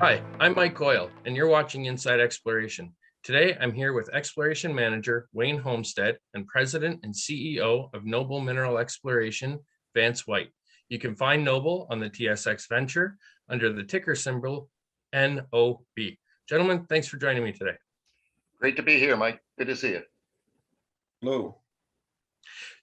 Hi, I'm Mike Coyle, and you're watching Inside Exploration. Today, I'm here with Exploration Manager Wayne Holmstead and President and CEO of Noble Mineral Exploration, Vance White. You can find Noble on the TSX Venture under the ticker symbol NOB. Gentlemen, thanks for joining me today. Great to be here, Mike. Good to see you. Hello.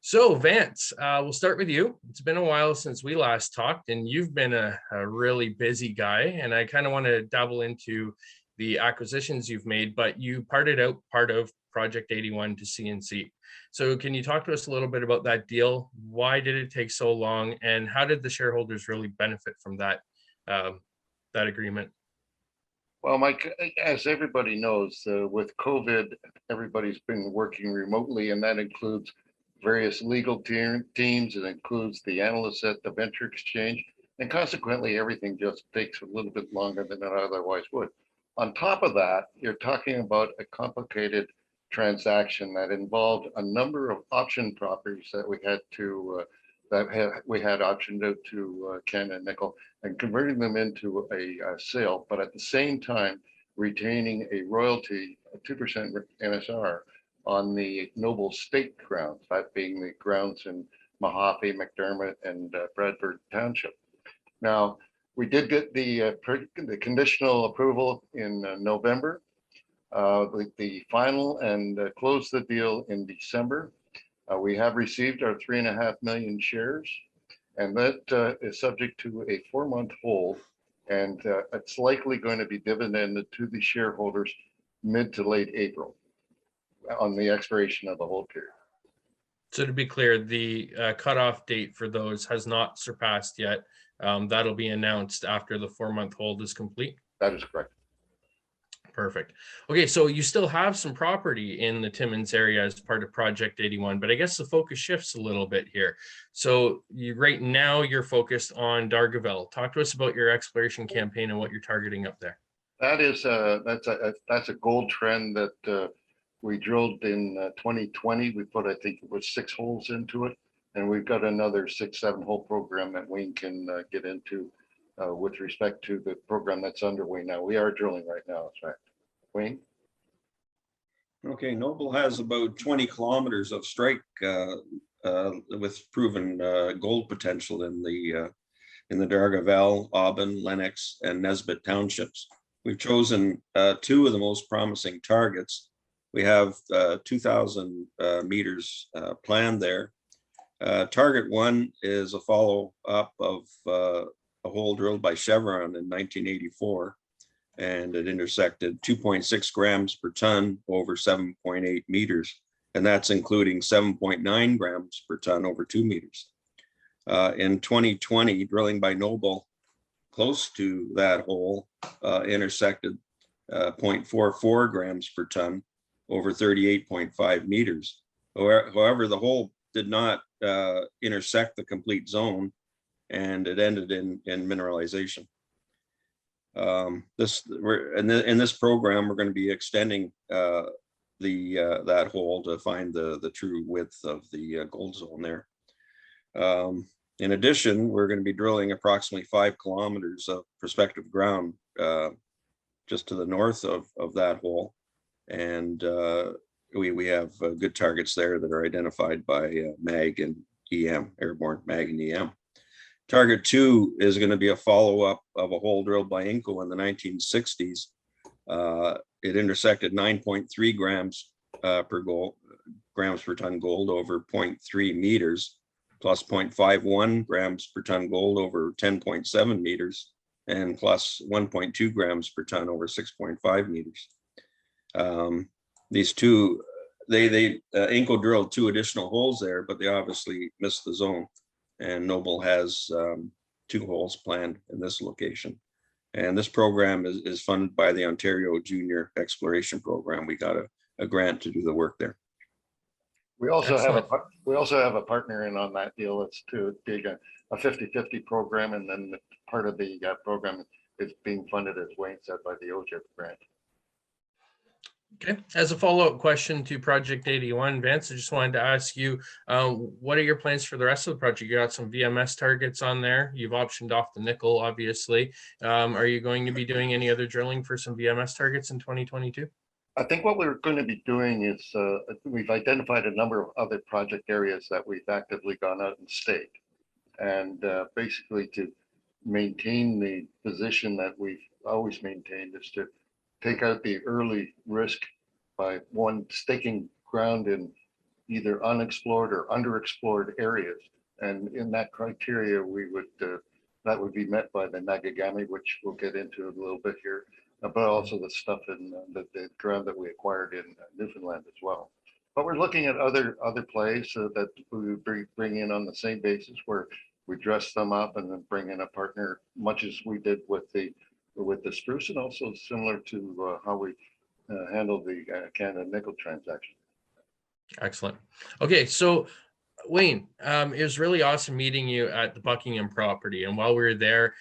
So Vance, we'll start with you. It's been a while since we last talked, and you've been a really busy guy, and I kind of want to dabble into the acquisitions you've made, but you parted out part of Project 81 to CNC. So can you talk to us a little bit about that deal? Why did it take so long, and how did the shareholders really benefit from that agreement? Well, Mike, as everybody knows, with COVID, everybody's been working remotely, and that includes various legal teams. It includes the analysts at the venture exchange, and consequently, everything just takes a little bit longer than it otherwise would. On top of that, you're talking about a complicated transaction that involved a number of option properties that we had optioned out to Canada Nickel and converting them into a sale, but at the same time retaining a royalty, a 2% NSR on the Noble State grounds, that being the grounds in Mahaffey, McDermott, and Bradford Township. Now, we did get the conditional approval in November, the final, and closed the deal in December. We have received our 3.5 million shares, and that is subject to a 4-month hold, and it's likely going to be dividended to the shareholders mid to late April on the expiration of the hold period. So to be clear, the cutoff date for those has not surpassed yet. That'll be announced after the 4-month hold is complete. That is correct. Perfect. Okay, so you still have some property in the Timmins area as part of Project 81, but I guess the focus shifts a little bit here. So right now you're focused on Dargavel. Talk to us about your exploration campaign and what you're targeting up there. That is that's a gold trend that we drilled in 2020. We put, I think it was 6 holes into it, and we've got another 6-7 hole program that Wayne can get into with respect to the program that's underway now. We are drilling right now, that's right. Wayne? Okay, Noble has about 20 kilometers of strike with proven gold potential in the Dargavel, Aubin, Lennox, and Nesbitt townships. We've chosen 2 of the most promising targets. We have 2,000 meters planned there. Target 1 is a follow-up of a hole drilled by Chevron in 1984, and it intersected 2.6 grams per ton over 7.8 meters, and that's including 7.9 grams per ton over 2 meters. In 2020, drilling by Noble close to that hole intersected 0.44 grams per ton over 38.5 meters. However, the hole did not intersect the complete zone, and it ended in mineralization. In this program, we're going to be extending that hole to find the true width of the gold zone there. In addition, we're going to be drilling approximately 5 kilometers of prospective ground just to the north of that hole, and we have good targets there that are identified by MAG and EM, airborne MAG and EM. Target 2 is going to be a follow-up of a hole drilled by Inco in the 1960s. It intersected 9.3 grams per ton gold over 0.3 meters, plus 0.51 grams per ton gold over 10.7 meters, and plus 1.2 grams per ton over 6.5 meters. These 2, Inco drilled 2 additional holes there, but they obviously missed the zone. And Noble has 2 holes planned in this location. And this program is funded by the Ontario Junior Exploration Program. We got a grant to do the work there. We also have a partner in on that deal. It's to dig a 50-50 program, and then part of the program is being funded, as Wayne said, by the OJIP grant. Okay. As a follow-up question to Project 81, Vance, I just wanted to ask you, what are your plans for the rest of the project? You got some VMS targets on there. You've optioned off the nickel, obviously. Are you going to be doing any other drilling for some VMS targets in 2022? I think what we're going to be doing is we've identified a number of other project areas that we've actively gone out and staked. And basically to maintain the position that we've always maintained is to take out the early risk by one, staking ground in either unexplored or underexplored areas. And in that criteria, we would that would be met by the Nagagami, which we'll get into a little bit here, but also the stuff in the ground that we acquired in Newfoundland as well. But we're looking at other plays that we bring in on the same basis, where we dress them up and then bring in a partner, much as we did with the spruce, and also similar to how we handled the Canada nickel transaction. Excellent. Okay, so Wayne, it was really awesome meeting you at the Buckingham property. And while we were there,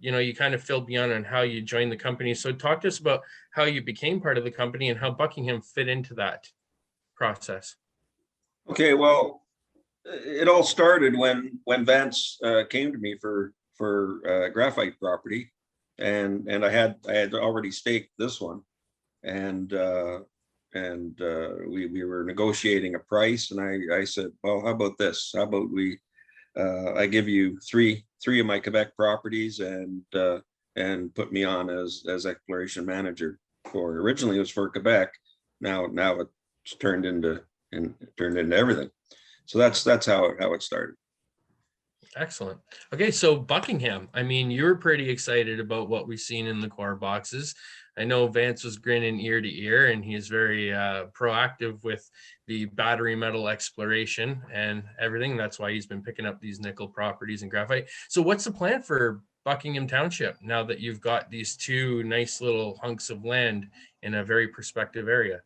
you kind of filled me on how you joined the company. So talk to us about how you became part of the company and how Buckingham fit into that process. Okay, well, it all started when Vance came to me for graphite property, and I had already staked this one, and we were negotiating a price, and I said, well, how about this? How about I give you three of my Quebec properties and put me on as exploration manager originally it was for Quebec. Now it's turned into everything. So that's how it started. Excellent. Okay, so Buckingham, I mean, you're pretty excited about what we've seen in the core boxes. I know Vance was grinning ear to ear, and he's very proactive with the battery metal exploration and everything. That's why he's been picking up these nickel properties and graphite. So what's the plan for Buckingham Township now that you've got these two nice little hunks of land in a very prospective area?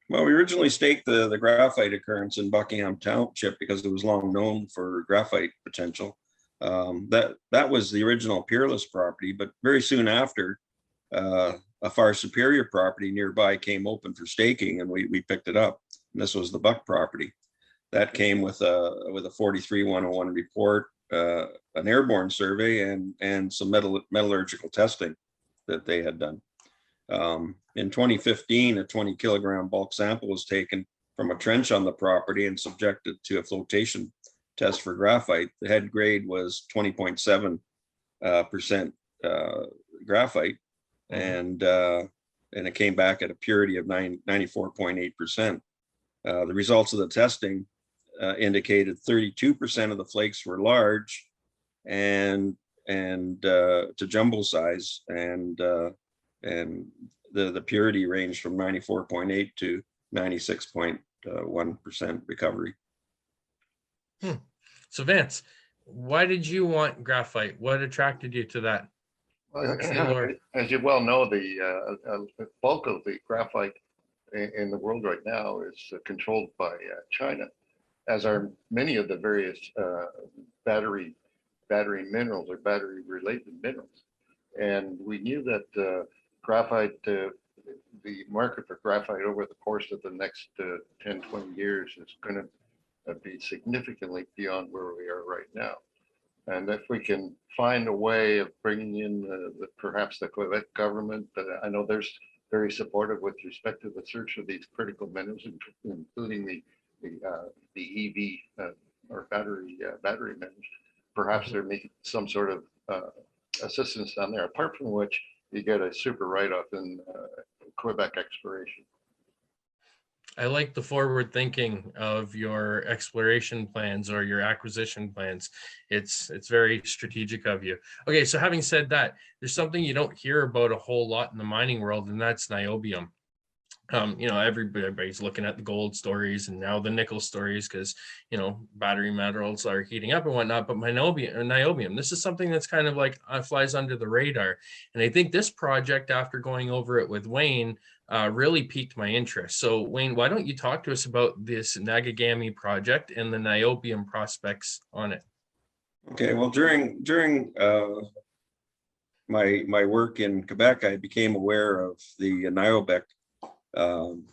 Well, we originally staked the graphite occurrence in Buckingham Township because it was long known for graphite potential. That was the original Peerless property, but very soon after, a far superior property nearby came open for staking, and we picked it up. And this was the Buck property. That came with a 43-101 report, an airborne survey, and some metallurgical testing that they had done. In 2015, a 20-kilogram bulk sample was taken from a trench on the property and subjected to a flotation test for graphite. The head grade was 20.7% graphite, and it came back at a purity of 94.8%. The results of the testing indicated 32% of the flakes were large and to jumbo size, and the purity ranged from 94.8 to 96.1% recovery. So Vance, why did you want graphite? What attracted you to that? Well, as you well know, the bulk of the graphite in the world right now is controlled by China, as are many of the various battery minerals or battery related minerals. And we knew that graphite, the market for graphite over the course of the next 10, 20 years is going to be significantly beyond where we are right now. And if we can find a way of bringing in perhaps the Quebec government, I know there's very supportive with respect to the search of these critical minerals, including the EV or battery minerals. Perhaps they're making some sort of assistance down there, apart from which you get a super write-off in Quebec exploration. I like the forward thinking of your exploration plans or your acquisition plans. It's very strategic of you. Okay, so having said that, there's something you don't hear about a whole lot in the mining world, and that's niobium. Everybody's looking at the gold stories and now the nickel stories because, battery metals are heating up and whatnot. But niobium, this is something that's kind of like flies under the radar. And I think this project, after going over it with Wayne, really piqued my interest. So Wayne, why don't you talk to us about this Nagagami project and the niobium prospects on it? Okay, well, during my work in Quebec, I became aware of the um,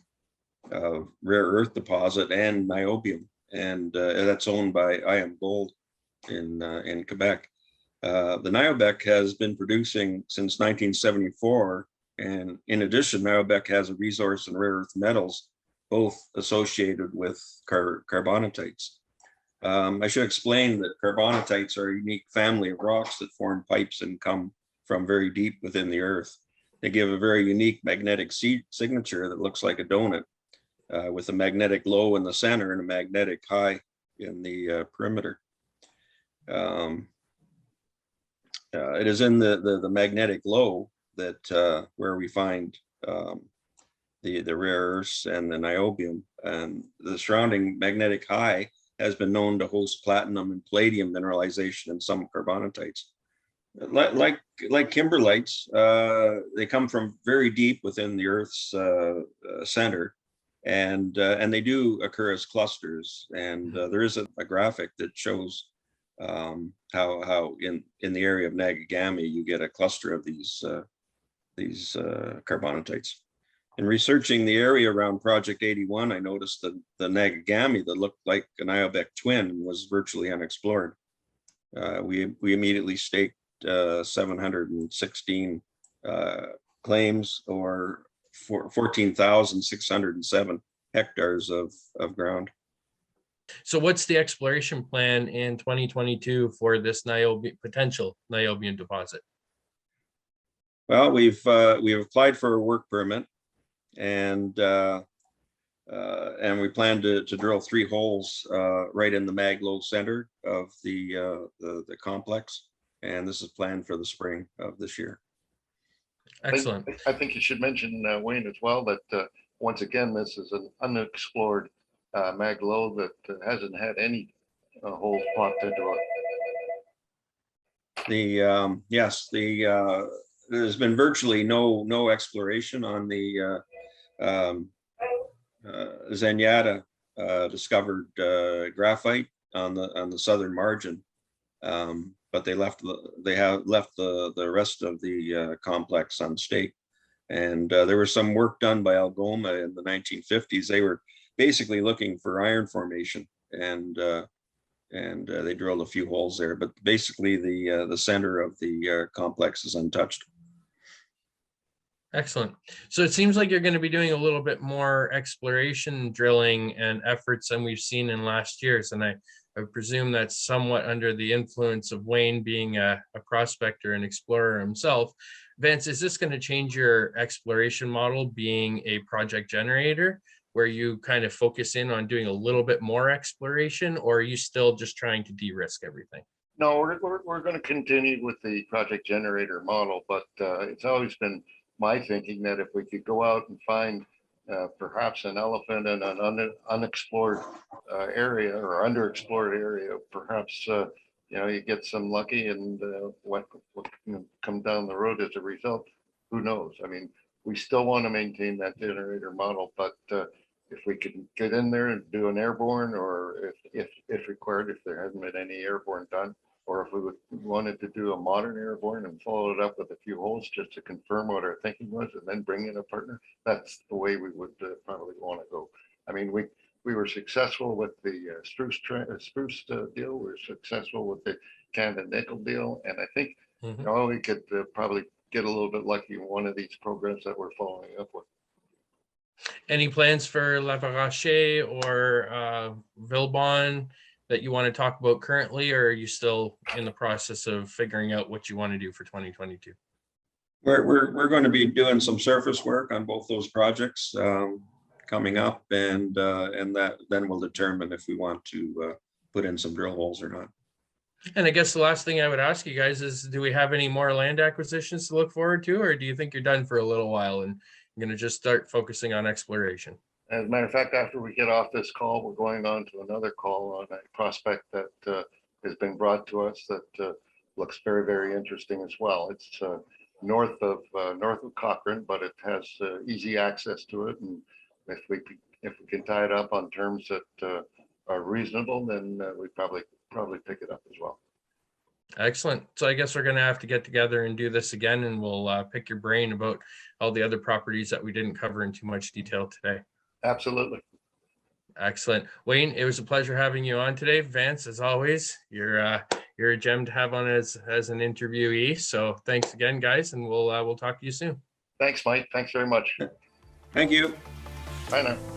rare earth deposit and niobium, and that's owned by IM Gold in Quebec. The Niobec has been producing since 1974, and in addition, Niobec has a resource in rare earth metals, both associated with carbonatites. I should explain that carbonatites are a unique family of rocks that form pipes and come from very deep within the earth. They give a very unique magnetic signature that looks like a donut, with a magnetic low in the center and a magnetic high in the perimeter. It is in the magnetic low that where we find the rare earths and the niobium, and the surrounding magnetic high has been known to host platinum and palladium mineralization in some carbonatites. Like kimberlites, they come from very deep within the Earth's center, and they do occur as clusters. And there is a graphic that shows how in the area of Nagagami you get a cluster of these carbonatites. In researching the area around Project 81, I noticed that the Nagagami that looked like an Niobec twin was virtually unexplored. We immediately staked 716 claims, or 14,607 hectares of ground. So what's the exploration plan in 2022 for this potential niobium deposit? Well, we've applied for a work permit, and we plan to drill 3 holes right in the Maglow center of the complex, and this is planned for the spring of this year. Excellent. I think you should mention, Wayne, as well, that once again, this is an unexplored Maglow that hasn't had any holes plopped into it. Yes, there's been virtually no exploration on the Zenyatta discovered graphite on the southern margin, but they have left the rest of the complex unstaked. And there was some work done by Algoma in the 1950s. They were basically looking for iron formation, and they drilled a few holes there. But basically, the center of the complex is untouched. Excellent. So it seems like you're going to be doing a little bit more exploration, drilling, and efforts than we've seen in last years. And I presume that's somewhat under the influence of Wayne being a prospector and explorer himself. Vance, is this going to change your exploration model, being a project generator, where you kind of focus in on doing a little bit more exploration, or are you still just trying to de-risk everything? No, we're going to continue with the project generator model, but it's always been my thinking that if we could go out and find perhaps an elephant in an unexplored area or underexplored area, perhaps you get some lucky, and what come down the road as a result, who knows? I mean, we still want to maintain that generator model, but if we can get in there and do an airborne, or if required, if there hasn't been any airborne done, or if we wanted to do a modern airborne and follow it up with a few holes just to confirm what our thinking was, and then bring in a partner, that's the way we would probably want to go. I mean, we were successful with the spruce deal. We were successful with the Canada nickel deal, and I think we could probably get a little bit lucky in one of these programs that we're following up with. Any plans for Laverocher or Villebon that you want to talk about currently, or are you still in the process of figuring out what you want to do for 2022? We're going to be doing some surface work on both those projects coming up, and that then will determine if we want to put in some drill holes or not. And I guess the last thing I would ask you guys is, do we have any more land acquisitions to look forward to, or do you think you're done for a little while and you're going to just start focusing on exploration? As a matter of fact, after we get off this call, we're going on to another call on a prospect that has been brought to us that looks very, very interesting as well. It's north of Cochrane, but it has easy access to it, and if we can tie it up on terms that are reasonable, then we probably pick it up as well. Excellent. So I guess we're going to have to get together and do this again, and we'll pick your brain about all the other properties that we didn't cover in too much detail today. Absolutely. Excellent. Wayne, it was a pleasure having you on today. Vance, as always, you're a gem to have on as an interviewee. So thanks again, guys, and we'll talk to you soon. Thanks, Mike. Thanks very much. Thank you. Bye now.